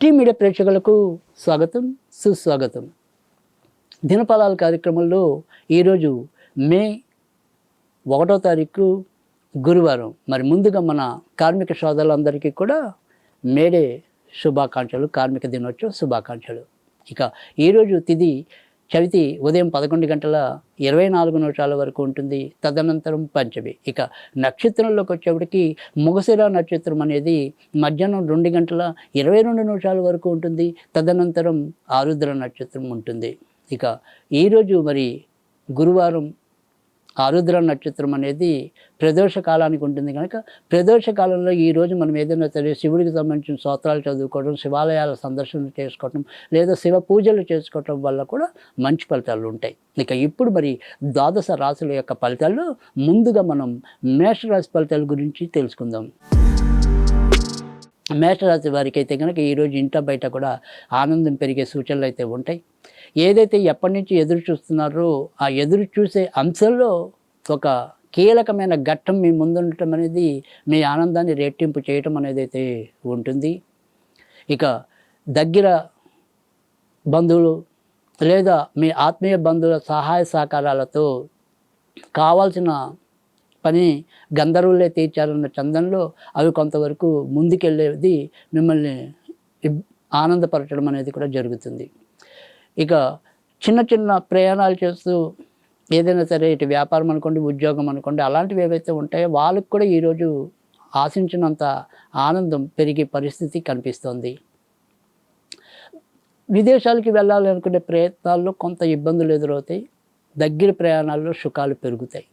Tea media ప్రేక్షకులకు స్వాగతం, సుస్వాగతం. దినఫలాల కార్యక్రమంలో ఈరోజు మే 1వ తారీఖు గురువారం. మరి ముందుగా మన కార్మిక సోదరులందరికీ కూడా మేడే శుభాకాంక్షలు, కార్మిక దినోత్సవ శుభాకాంక్షలు. ఇక ఈరోజు తిథి చవితి ఉదయం 11 గంటల 24 నిమిషాల వరకు ఉంటుంది. తదనంతరం పంచమి. ఇక నక్షత్రంలోకి వచ్చేప్పటికి మృగశిర నక్షత్రం అనేది మధ్యాహ్నం 2 గంటల 22 నిమిషాల వరకు ఉంటుంది. తదనంతరం ఆరుద్ర నక్షత్రం ఉంటుంది. ఇక ఈరోజు మరి గురువారం ఆరుద్ర నక్షత్రం అనేది ప్రదోష కాలానికి ఉంటుంది కనుక ప్రదోష కాలంలో ఈరోజు మనం ఏదైనా సరే శివుడికి సంబంధించిన స్తోత్రాలు చదువుకోవడం, శివాలయాల సందర్శన చేసుకోవడం లేదా శివ పూజలు చేసుకోవటం వల్ల కూడా మంచి ఫలితాలు ఉంటాయి. ఇక ఇప్పుడు మరి ద్వాదశ రాశుల యొక్క ఫలితాల్లో ముందుగా మనం మేషరాశి ఫలితాల గురించి తెలుసుకుందాం. మేషరాశి వారికి అయితే కనుక ఈరోజు ఇంట బయట కూడా ఆనందం పెరిగే సూచనలు అయితే ఉంటాయి. ఏదైతే ఎప్పటి నుంచి ఎదురు చూస్తున్నారో ఆ ఎదురు చూసే అంశంలో ఒక కీలకమైన ఘట్టం మీ ముందుండటం అనేది మీ ఆనందాన్ని రెట్టింపు చేయటం అనేది అయితే ఉంటుంది. ఇక దగ్గర బంధువులు లేదా మీ ఆత్మీయ బంధువుల సహాయ సహకారాలతో కావాల్సిన పని గంధర్వులే తీర్చాలన్న చందంలో అవి కొంతవరకు ముందుకెళ్ళేది మిమ్మల్ని ఆనందపరచడం అనేది కూడా జరుగుతుంది. ఇక చిన్న చిన్న ప్రయాణాలు చేస్తూ ఏదైనా సరే ఇటు వ్యాపారం అనుకోండి, ఉద్యోగం అనుకోండి, అలాంటివి ఏవైతే ఉంటాయో వాళ్ళకు కూడా ఈరోజు ఆశించినంత ఆనందం పెరిగే పరిస్థితి కనిపిస్తుంది. విదేశాలకి వెళ్ళాలి అనుకునే ప్రయత్నాల్లో కొంత ఇబ్బందులు ఎదురవుతాయి. దగ్గర ప్రయాణాల్లో సుఖాలు పెరుగుతాయి.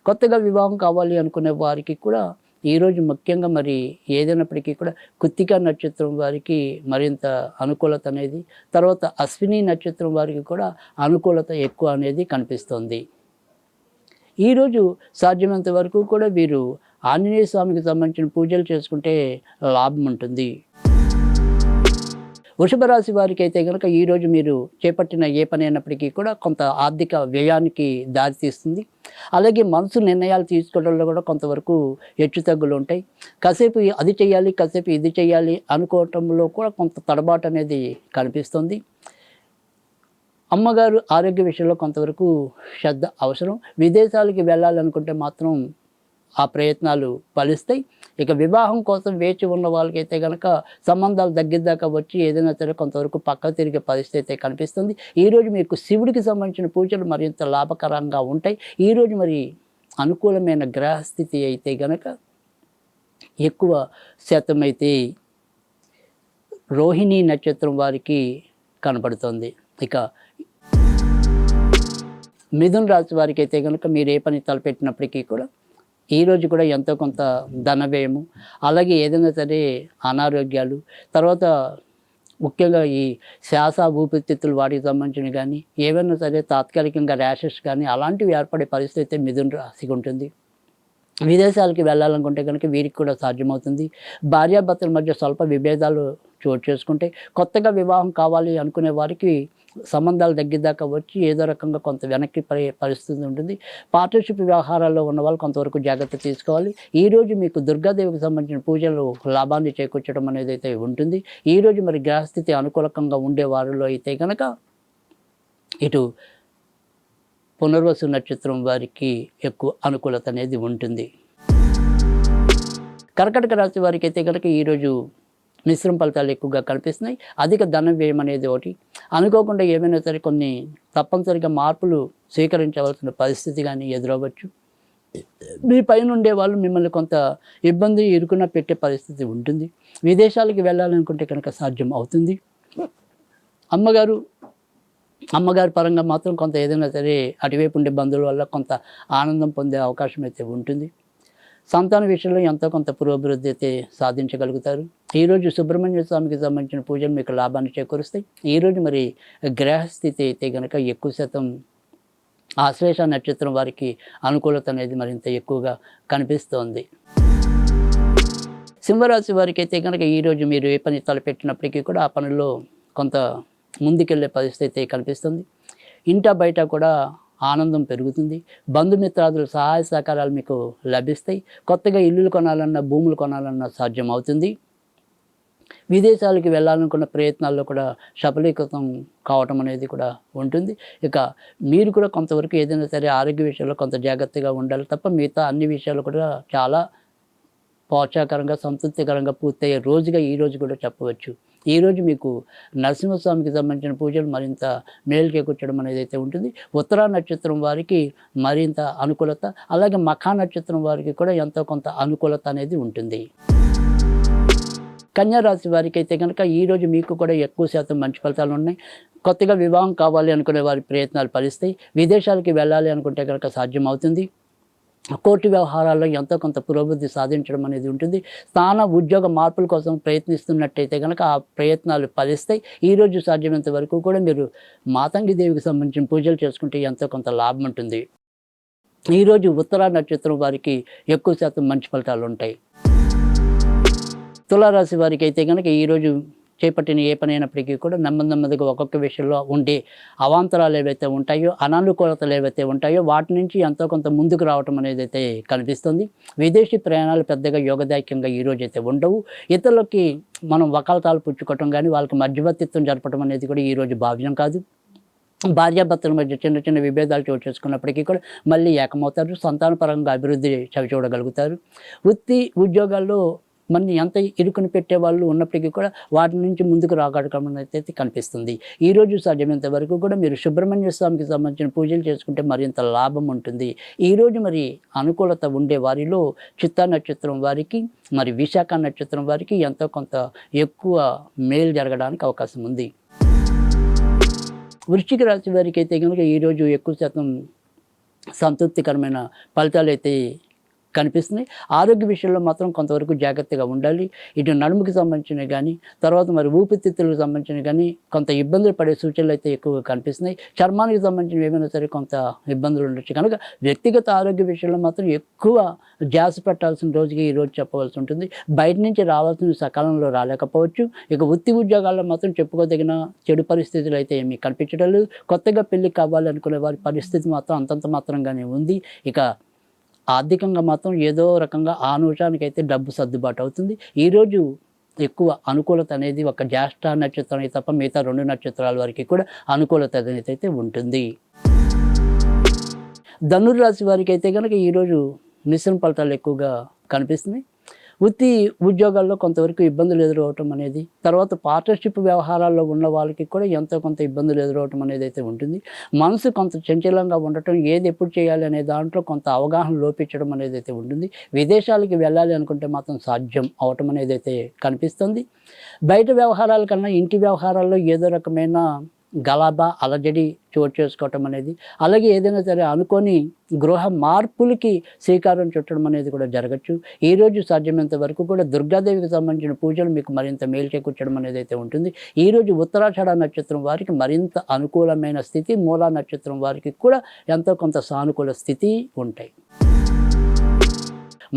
కొత్తగా వివాహం కావాలి అనుకునే వారికి కూడా ఈరోజు ముఖ్యంగా మరి ఏదైనప్పటికీ కూడా కృత్తిక నక్షత్రం వారికి మరింత అనుకూలత అనేది, తర్వాత అశ్విని నక్షత్రం వారికి కూడా అనుకూలత ఎక్కువ అనేది కనిపిస్తుంది. ఈరోజు సాధ్యమైనంత వరకు కూడా వీరు ఆంజనేయ స్వామికి సంబంధించిన పూజలు చేసుకుంటే లాభం ఉంటుంది. వృషభ రాశి వారికి అయితే కనుక ఈరోజు మీరు చేపట్టిన ఏ పని అయినప్పటికీ కూడా కొంత ఆర్థిక వ్యయానికి దారితీస్తుంది. అలాగే మనసు నిర్ణయాలు తీసుకోవడంలో కూడా కొంతవరకు హెచ్చుతగ్గులు ఉంటాయి. కాసేపు అది చేయాలి, కాసేపు ఇది చేయాలి అనుకోవటంలో కూడా కొంత తడబాటు అనేది కనిపిస్తుంది. అమ్మగారు ఆరోగ్య విషయంలో కొంతవరకు శ్రద్ధ అవసరం. విదేశాలకి వెళ్ళాలనుకుంటే మాత్రం ఆ ప్రయత్నాలు ఫలిస్తాయి. ఇక వివాహం కోసం వేచి ఉన్న వాళ్ళకైతే కనుక సంబంధాలు దగ్గరదాకా వచ్చి ఏదైనా సరే కొంతవరకు పక్క తిరిగే పరిస్థితి అయితే కనిపిస్తుంది. ఈరోజు మీకు శివుడికి సంబంధించిన పూజలు మరింత లాభకరంగా ఉంటాయి. ఈరోజు మరి అనుకూలమైన గ్రహస్థితి అయితే కనుక ఎక్కువ శాతం అయితే రోహిణి నక్షత్రం వారికి కనపడుతుంది. ఇక మిథున రాశి వారికి అయితే కనుక మీరు ఏ పని తలపెట్టినప్పటికీ కూడా ఈరోజు కూడా ఎంతో కొంత ధన వ్యయము, అలాగే ఏదైనా సరే అనారోగ్యాలు, తర్వాత ముఖ్యంగా ఈ శ్వాస ఊపిరితిత్తులు వాటికి సంబంధించినవి కానీ ఏవైనా సరే తాత్కాలికంగా ర్యాషెస్ కానీ అలాంటివి ఏర్పడే పరిస్థితి మిథున రాశికి ఉంటుంది. విదేశాలకి వెళ్ళాలనుకుంటే కనుక వీరికి కూడా సాధ్యమవుతుంది. భార్యాభర్తల మధ్య స్వల్ప విభేదాలు చోటు చేసుకుంటే కొత్తగా వివాహం కావాలి అనుకునే వారికి సంబంధాలు దగ్గరదాకా వచ్చి ఏదో రకంగా కొంత వెనక్కి పడే పరిస్థితి ఉంటుంది. పార్ట్నర్షిప్ వ్యవహారాల్లో ఉన్న వాళ్ళు కొంతవరకు జాగ్రత్త తీసుకోవాలి. ఈరోజు మీకు దుర్గాదేవికి సంబంధించిన పూజలు లాభాన్ని చేకూర్చడం అనేది అయితే ఉంటుంది. ఈరోజు మరి గ్రహస్థితి అనుకూలకంగా ఉండే వారిలో అయితే కనుక ఇటు పునర్వసు నక్షత్రం వారికి ఎక్కువ అనుకూలత అనేది ఉంటుంది. కర్కాటక రాశి వారికి అయితే కనుక ఈరోజు మిశ్రమ ఫలితాలు ఎక్కువగా కనిపిస్తున్నాయి. అధిక ధన వ్యయం అనేది ఒకటి, అనుకోకుండా ఏమైనా సరే కొన్ని తప్పనిసరిగా మార్పులు స్వీకరించవలసిన పరిస్థితి కానీ ఎదురవ్వచ్చు. మీ పైన ఉండే వాళ్ళు మిమ్మల్ని కొంత ఇబ్బంది ఇరుకున పెట్టే పరిస్థితి ఉంటుంది. విదేశాలకి వెళ్ళాలనుకుంటే కనుక సాధ్యం అవుతుంది. అమ్మగారి పరంగా మాత్రం కొంత ఏదైనా సరే అటువైపు ఉండే బంధువుల వల్ల కొంత ఆనందం పొందే అవకాశం అయితే ఉంటుంది. సంతాన విషయంలో ఎంతో కొంత పురోభివృద్ధి అయితే సాధించగలుగుతారు. ఈరోజు సుబ్రహ్మణ్య స్వామికి సంబంధించిన పూజలు మీకు లాభాన్ని చేకూరుస్తాయి. ఈరోజు మరి గ్రహస్థితి అయితే కనుక ఎక్కువ శాతం ఆశ్లేష నక్షత్రం వారికి అనుకూలత అనేది మరింత ఎక్కువగా కనిపిస్తోంది. సింహరాశి వారికి అయితే కనుక ఈరోజు మీరు ఏ పని తలపెట్టినప్పటికీ కూడా ఆ పనిలో కొంత ముందుకెళ్ళే పరిస్థితి కనిపిస్తుంది. ఇంట బయట కూడా ఆనందం పెరుగుతుంది. బంధుమిత్రాదుల సహాయ సహకారాలు మీకు లభిస్తాయి. కొత్తగా ఇల్లులు కొనాలన్నా, భూములు కొనాలన్నా సాధ్యం అవుతుంది. విదేశాలకు వెళ్ళాలనుకున్న ప్రయత్నాల్లో కూడా సఫలీకృతం కావటం అనేది కూడా ఉంటుంది. ఇక మీరు కూడా కొంతవరకు ఏదైనా సరే ఆరోగ్య విషయంలో కొంత జాగ్రత్తగా ఉండాలి తప్ప మిగతా అన్ని విషయాలు కూడా చాలా ప్రోత్సాహకరంగా సంతృప్తికరంగా పూర్తయ్యే రోజుగా ఈరోజు కూడా చెప్పవచ్చు. ఈరోజు మీకు నరసింహస్వామికి సంబంధించిన పూజలు మరింత మేలు చేకూర్చడం అనేది అయితే ఉంటుంది. ఉత్తరా నక్షత్రం వారికి మరింత అనుకూలత, అలాగే మఖా నక్షత్రం వారికి కూడా ఎంతో కొంత అనుకూలత అనేది ఉంటుంది. కన్యా రాశి వారికి అయితే కనుక ఈరోజు మీకు కూడా ఎక్కువ శాతం మంచి ఫలితాలు ఉన్నాయి. కొత్తగా వివాహం కావాలి అనుకునే వారి ప్రయత్నాలు ఫలిస్తాయి. విదేశాలకి వెళ్ళాలి అనుకుంటే కనుక సాధ్యం అవుతుంది. కోర్టు వ్యవహారాల్లో ఎంతో కొంత పురోభివృద్ధి సాధించడం అనేది ఉంటుంది. స్థాన ఉద్యోగ మార్పుల కోసం ప్రయత్నిస్తున్నట్టయితే కనుక ఆ ప్రయత్నాలు ఫలిస్తాయి. ఈరోజు సాధ్యమైనంత వరకు కూడా మీరు మాతంగి దేవికి సంబంధించిన పూజలు చేసుకుంటే ఎంతో కొంత లాభం ఉంటుంది. ఈరోజు ఉత్తరా నక్షత్రం వారికి ఎక్కువ శాతం మంచి ఫలితాలు ఉంటాయి. తులారాశి వారికి అయితే కనుక ఈరోజు చేపట్టిన ఏ పని అయినప్పటికీ కూడా నెమ్మదిగా ఒక్కొక్క విషయంలో ఉండే అవాంతరాలు ఏవైతే ఉంటాయో, అనానుకూలతలు ఏవైతే ఉంటాయో వాటి నుంచి ఎంతో కొంత ముందుకు రావటం అనేది అయితే కనిపిస్తుంది. విదేశీ ప్రయాణాలు పెద్దగా యోగదాయకంగా ఈరోజు అయితే ఉండవు. ఇతరులకి మనం వకాలతాలు పుచ్చుకోవటం కానీ వాళ్ళకి మధ్యవర్తిత్వం జరపడం అనేది కూడా ఈరోజు భావ్యం కాదు. భార్యాభర్తల మధ్య చిన్న చిన్న విభేదాలు చోటు చేసుకున్నప్పటికీ కూడా మళ్ళీ ఏకమవుతారు. సంతానపరంగా అభివృద్ధి చవిచూడగలుగుతారు. వృత్తి ఉద్యోగాల్లో మన ఎంత ఇరుకుని పెట్టే వాళ్ళు ఉన్నప్పటికీ కూడా వాటి నుంచి ముందుకు రాగడకం అయితే కనిపిస్తుంది. ఈరోజు సాధ్యమైనంత వరకు కూడా మీరు సుబ్రహ్మణ్య స్వామికి సంబంధించిన పూజలు చేసుకుంటే మరింత లాభం ఉంటుంది. ఈరోజు మరి అనుకూలత ఉండే వారిలో చిత్తా నక్షత్రం వారికి, మరి విశాఖ నక్షత్రం వారికి ఎంతో కొంత ఎక్కువ మేలు జరగడానికి అవకాశం ఉంది. వృశ్చిక రాశి వారికి అయితే కనుక ఈరోజు ఎక్కువ శాతం సంతృప్తికరమైన ఫలితాలు అయితే కనిపిస్తున్నాయి. ఆరోగ్య విషయంలో మాత్రం కొంతవరకు జాగ్రత్తగా ఉండాలి. ఇటు నడుముకి సంబంధించినవి కానీ, తర్వాత మరి ఊపిరితిత్తులకు సంబంధించినవి కానీ కొంత ఇబ్బందులు పడే సూచనలు అయితే ఎక్కువగా కనిపిస్తున్నాయి. చర్మానికి సంబంధించినవి ఏమైనా సరే కొంత ఇబ్బందులు ఉండొచ్చు. కనుక వ్యక్తిగత ఆరోగ్య విషయంలో మాత్రం ఎక్కువ ధ్యాస పెట్టాల్సిన రోజుకి ఈరోజు చెప్పవలసి ఉంటుంది. బయట నుంచి రావాల్సిన సకాలంలో రాలేకపోవచ్చు. ఇక వృత్తి ఉద్యోగాల్లో మాత్రం చెప్పుకోదగిన చెడు పరిస్థితులు అయితే ఏమీ కనిపించడం లేదు. కొత్తగా పెళ్లి కావాలి అనుకునే వారి పరిస్థితి మాత్రం అంతంత మాత్రంగానే ఉంది. ఇక ఆర్థికంగా మాత్రం ఏదో రకంగా ఆనుషానికైతే డబ్బు సర్దుబాటు అవుతుంది. ఈరోజు ఎక్కువ అనుకూలత అనేది ఒక జ్యేష్ఠ నక్షత్రం తప్ప మిగతా 2 నక్షత్రాల వరకు కూడా అనుకూలత అనేది అయితే ఉంటుంది. ధనుర్రాశి వారికి అయితే కనుక ఈరోజు మిశ్రమ ఫలితాలు ఎక్కువగా కనిపిస్తున్నాయి. వృత్తి ఉద్యోగాల్లో కొంతవరకు ఇబ్బందులు ఎదురవటం అనేది, తర్వాత పార్ట్నర్షిప్ వ్యవహారాల్లో ఉన్న వాళ్ళకి కూడా ఎంతో కొంత ఇబ్బందులు ఎదురవటం అనేది అయితే ఉంటుంది. మనసు కొంత చంచలంగా ఉండటం, ఏది ఎప్పుడు చేయాలి అనే దాంట్లో కొంత అవగాహన లోపించడం అనేది అయితే ఉంటుంది. విదేశాలకి వెళ్ళాలి అనుకుంటే మాత్రం సాధ్యం అవటం అనేది అయితే కనిపిస్తుంది. బయట వ్యవహారాల కన్నా ఇంటి వ్యవహారాల్లో ఏదో రకమైన గలాబా అలజడి చోటు చేసుకోవటం అనేది, అలాగే ఏదైనా సరే అనుకొని గృహ మార్పులకి శ్రీకారం చుట్టడం అనేది కూడా జరగచ్చు. ఈరోజు సాధ్యమైనంత వరకు కూడా దుర్గాదేవికి సంబంధించిన పూజలు మీకు మరింత మేలు చేకూర్చడం అనేది అయితే ఉంటుంది. ఈరోజు ఉత్తరాషాఢ నక్షత్రం వారికి మరింత అనుకూలమైన స్థితి, మూలా నక్షత్రం వారికి కూడా ఎంతో కొంత సానుకూల స్థితి ఉంటాయి.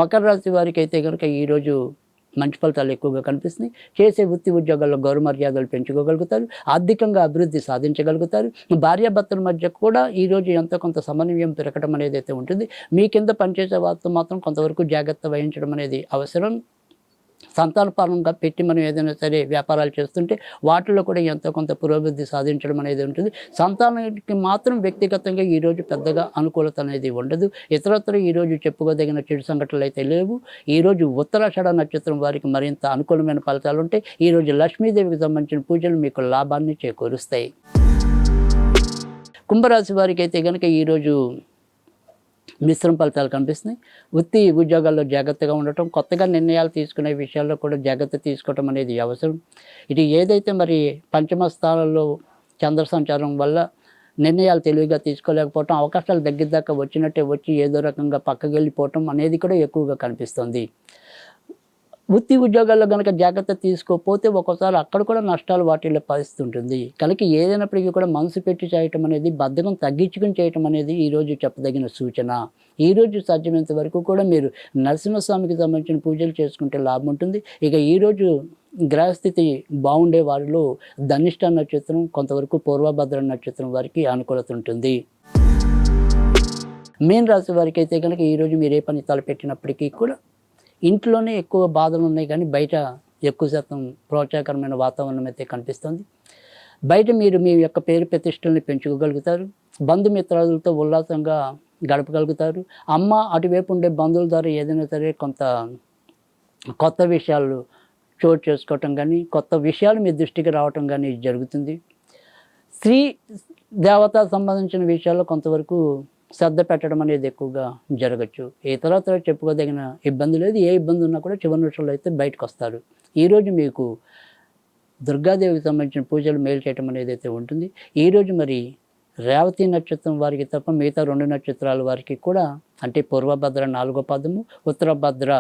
మకర రాశి వారికి అయితే కనుక ఈరోజు మంచి ఫలితాలు ఎక్కువగా కనిపిస్తున్నాయి. చేసే వృత్తి ఉద్యోగాల్లో గౌరవ మర్యాదలు పెంచుకోగలుగుతారు. ఆర్థికంగా అభివృద్ధి సాధించగలుగుతారు. భార్యాభర్తల మధ్య కూడా ఈరోజు ఎంతో కొంత సమన్వయం పెరగడం అనేది అయితే ఉంటుంది. మీ కింద పనిచేసే వారితో మాత్రం కొంతవరకు జాగ్రత్త వహించడం అనేది అవసరం. సంతానపరంగా పెట్టి మనం ఏదైనా సరే వ్యాపారాలు చేస్తుంటే వాటిల్లో కూడా ఎంతో కొంత పురోభివృద్ధి సాధించడం అనేది ఉంటుంది. సంతానానికి మాత్రం వ్యక్తిగతంగా ఈరోజు పెద్దగా అనుకూలత అనేది ఉండదు. ఇతరత్ర ఈరోజు చెప్పుకోదగిన చెడు సంఘటనలు అయితే లేవు. ఈరోజు ఉత్తరాషాఢ నక్షత్రం వారికి మరింత అనుకూలమైన ఫలితాలు ఉంటాయి. ఈరోజు లక్ష్మీదేవికి సంబంధించిన పూజలు మీకు లాభాన్ని చేకూరుస్తాయి. కుంభరాశి వారికి అయితే కనుక ఈరోజు మిశ్రమ ఫలితాలు కనిపిస్తున్నాయి. వృత్తి ఉద్యోగాల్లో జాగ్రత్తగా ఉండటం, కొత్తగా నిర్ణయాలు తీసుకునే విషయాల్లో కూడా జాగ్రత్త తీసుకోవటం అనేది అవసరం. ఇది ఏదైతే మరి పంచమ స్థానంలో చంద్ర సంచారం వల్ల నిర్ణయాలు తెలివిగా తీసుకోలేకపోవటం, అవకాశాలు దగ్గర దాకా వచ్చినట్టే వచ్చి ఏదో రకంగా పక్కకి వెళ్ళిపోవటం అనేది కూడా ఎక్కువగా కనిపిస్తుంది. వృత్తి ఉద్యోగాల్లో కనుక జాగ్రత్త తీసుకోకపోతే ఒక్కోసారి అక్కడ కూడా నష్టాలు వాటిల్లో పరిస్థితి ఉంటుంది. కనుక ఏదైనప్పటికీ కూడా మనసు పెట్టి చేయటం అనేది, బద్ధకం తగ్గించుకుని చేయటం అనేది ఈరోజు చెప్పదగిన సూచన. ఈరోజు సాధ్యమైనంత వరకు కూడా మీరు నరసింహస్వామికి సంబంధించిన పూజలు చేసుకుంటే లాభం ఉంటుంది. ఇక ఈరోజు గ్రహస్థితి బాగుండే వారిలో ధనిష్ట నక్షత్రం, కొంతవరకు పూర్వభద్ర నక్షత్రం వారికి అనుకూలత ఉంటుంది. మీన రాశి వారికి అయితే కనుక ఈరోజు మీరు ఏ పని తలపెట్టినప్పటికీ కూడా ఇంట్లోనే ఎక్కువ బాధలు ఉన్నాయి కానీ బయట ఎక్కువ శాతం ప్రోత్సాహకరమైన వాతావరణం అయితే కనిపిస్తుంది. బయట మీరు మీ యొక్క పేరు ప్రతిష్టల్ని పెంచుకోగలుగుతారు. బంధుమిత్రాదులతో ఉల్లాసంగా గడపగలుగుతారు. అమ్మ అటువైపు ఉండే బంధువుల ద్వారా ఏదైనా సరే కొంత కొత్త విషయాలు చోటు చేసుకోవటం కానీ, కొత్త విషయాలు మీ దృష్టికి రావటం కానీ జరుగుతుంది. స్త్రీ దేవత సంబంధించిన విషయాల్లో కొంతవరకు శ్రద్ధ పెట్టడం అనేది ఎక్కువగా జరగచ్చు. ఇతరత్ర చెప్పుకోదగిన ఇబ్బంది లేదు. ఏ ఇబ్బంది ఉన్నా కూడా చివరి నిమిషంలో అయితే బయటకు వస్తారు. ఈరోజు మీకు దుర్గాదేవికి సంబంధించిన పూజలు మేలు చేయటం అనేది అయితే ఉంటుంది. ఈరోజు మరి రేవతి నక్షత్రం వారికి తప్ప మిగతా 2 నక్షత్రాల వారికి కూడా, అంటే పూర్వభద్ర 4వ పాదము, ఉత్తరభద్ర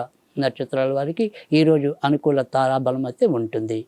నక్షత్రాల వారికి ఈరోజు అనుకూల తారాబలం అయితే ఉంటుంది.